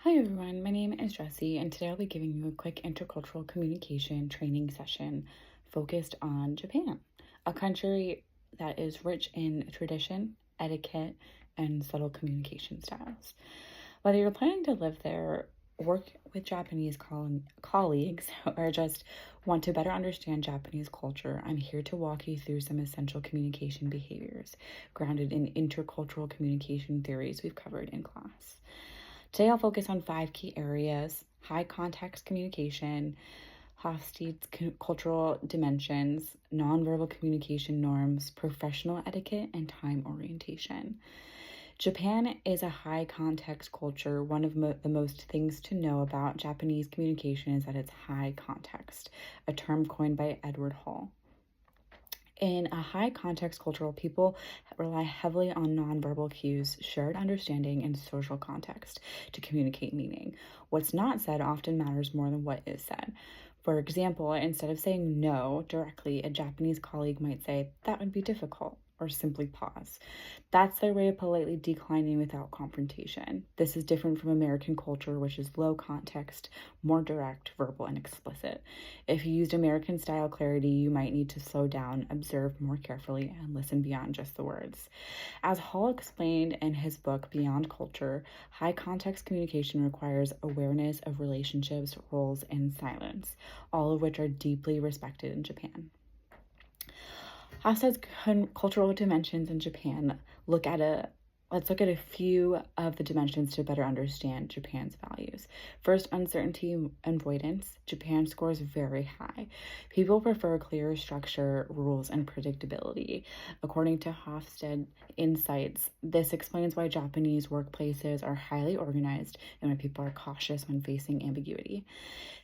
Hi everyone, my name is Jessie, and today I'll be giving you a quick intercultural communication training session focused on Japan, a country that is rich in tradition, etiquette, and subtle communication styles. Whether you're planning to live there, work with Japanese colleagues, or just want to better understand Japanese culture, I'm here to walk you through some essential communication behaviors grounded in intercultural communication theories we've covered in class. Today, I'll focus on 5 key areas: high context communication, Hofstede's cultural dimensions, nonverbal communication norms, professional etiquette, and time orientation. Japan is a high context culture. One of the most things to know about Japanese communication is that it's high context, a term coined by Edward Hall. In a high context cultural, people rely heavily on nonverbal cues, shared understanding, and social context to communicate meaning. What's not said often matters more than what is said. For example, instead of saying no directly, a Japanese colleague might say, "That would be difficult," or simply pause. That's their way of politely declining without confrontation. This is different from American culture, which is low context, more direct, verbal, and explicit. If you used American style clarity, you might need to slow down, observe more carefully, and listen beyond just the words. As Hall explained in his book, Beyond Culture, high context communication requires awareness of relationships, roles, and silence, all of which are deeply respected in Japan. Hofstede's cultural dimensions in Japan. Let's look at a few of the dimensions to better understand Japan's values. First, uncertainty avoidance. Japan scores very high. People prefer clear structure, rules, and predictability. According to Hofstede Insights, this explains why Japanese workplaces are highly organized and why people are cautious when facing ambiguity.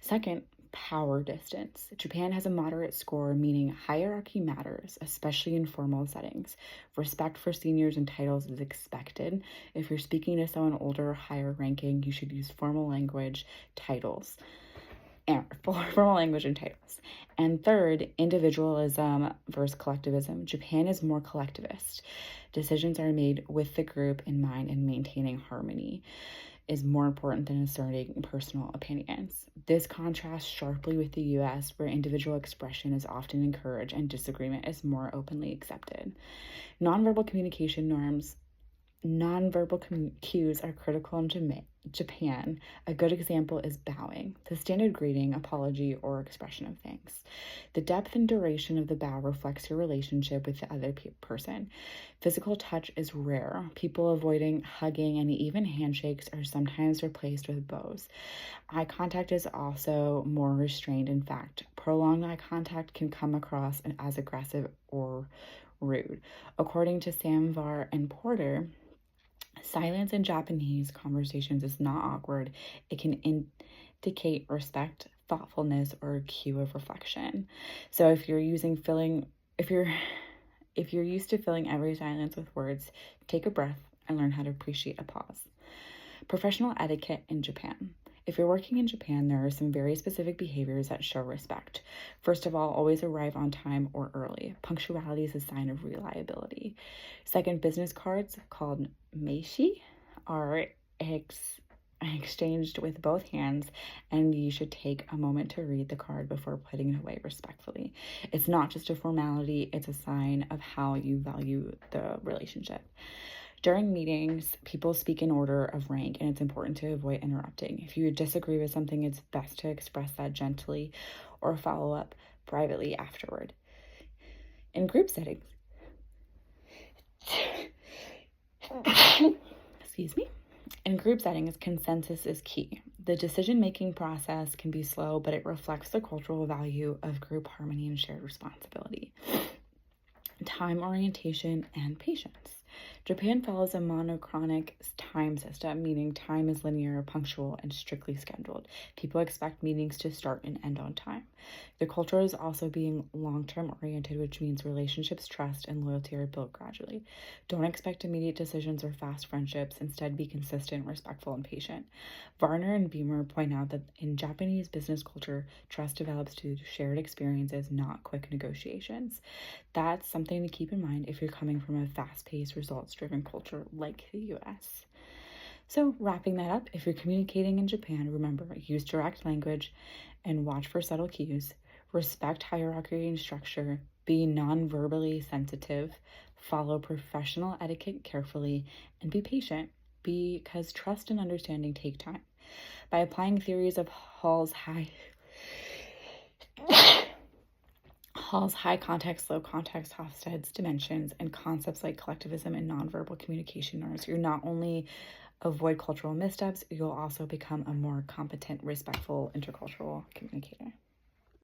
Second, power distance. Japan has a moderate score, meaning hierarchy matters, especially in formal settings. Respect for seniors and titles is expected. If you're speaking to someone older or higher ranking, you should use formal language and titles. And third, individualism versus collectivism. Japan is more collectivist. Decisions are made with the group in mind, and maintaining harmony is more important than asserting personal opinions. This contrasts sharply with the US, where individual expression is often encouraged and disagreement is more openly accepted. Nonverbal communication norms. Cues are critical in Japan. A good example is bowing, the standard greeting, apology, or expression of thanks. The depth and duration of the bow reflects your relationship with the other person. Physical touch is rare. People avoiding hugging and even handshakes are sometimes replaced with bows. Eye contact is also more restrained. In fact, prolonged eye contact can come across as aggressive or rude. According to Samvar and Porter, silence in Japanese conversations is not awkward. It can indicate respect, thoughtfulness, or a cue of reflection. So if you're used to filling every silence with words, take a breath and learn how to appreciate a pause. Professional etiquette in Japan. If you're working in Japan, there are some very specific behaviors that show respect. First of all, always arrive on time or early. Punctuality is a sign of reliability. Second, business cards, called meishi, are exchanged with both hands, and you should take a moment to read the card before putting it away respectfully. It's not just a formality, it's a sign of how you value the relationship. During meetings, people speak in order of rank, and it's important to avoid interrupting. If you disagree with something, it's best to express that gently or follow up privately afterward. In group settings, In group settings, consensus is key. The decision-making process can be slow, but it reflects the cultural value of group harmony and shared responsibility. Time orientation and patience. Japan follows a monochronic time system, meaning time is linear, punctual, and strictly scheduled. People expect meetings to start and end on time. The culture is also being long-term oriented, which means relationships, trust, and loyalty are built gradually. Don't expect immediate decisions or fast friendships. Instead, be consistent, respectful, and patient. Varner and Beamer point out that in Japanese business culture, trust develops through shared experiences, not quick negotiations. That's something to keep in mind if you're coming from a fast-paced, results-driven culture like the US. So, wrapping that up, if you're communicating in Japan, remember, use direct language and watch for subtle cues. Respect hierarchy and structure. Be non-verbally sensitive. Follow professional etiquette carefully and be patient because trust and understanding take time. By applying theories of Hall's high context, low context, Hofstede's dimensions, and concepts like collectivism and nonverbal communication norms, you'll not only avoid cultural missteps, you'll also become a more competent, respectful intercultural communicator.